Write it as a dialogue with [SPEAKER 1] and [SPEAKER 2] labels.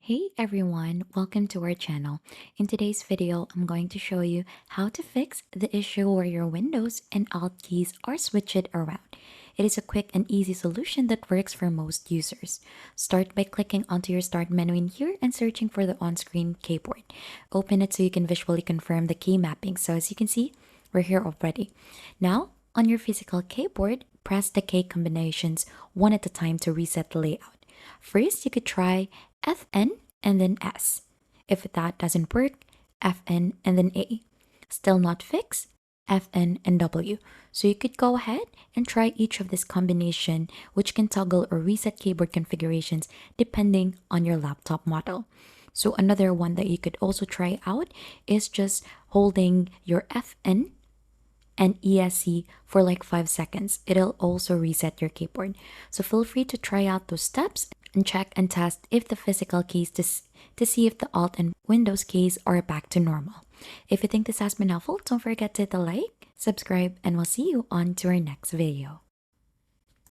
[SPEAKER 1] Hey everyone, welcome to our channel. In today's video, I'm going to show you how to fix the issue where your Windows and Alt keys are switched around. It is a quick and easy solution that works for most users. Start by clicking onto your start menu in here and searching for the on-screen keyboard. Open it so you can visually confirm the key mapping. So as you can see, we're here already. Now, on your physical keyboard, press the key combinations one at a time to reset the layout. First, you could try Fn and then S. If that doesn't work, Fn and then A. Still not fixed, Fn and W. So you could go ahead and try each of this combination, which can toggle or reset keyboard configurations depending on your laptop model. So another one that you could also try out is just holding your Fn and ESC for like 5 seconds. It'll also reset your keyboard. So feel free to try out those steps and check and test if the physical keys to see if the Alt and Windows keys are back to normal. If you think this has been helpful, don't forget to hit the like, subscribe, and we'll see you on to our next video.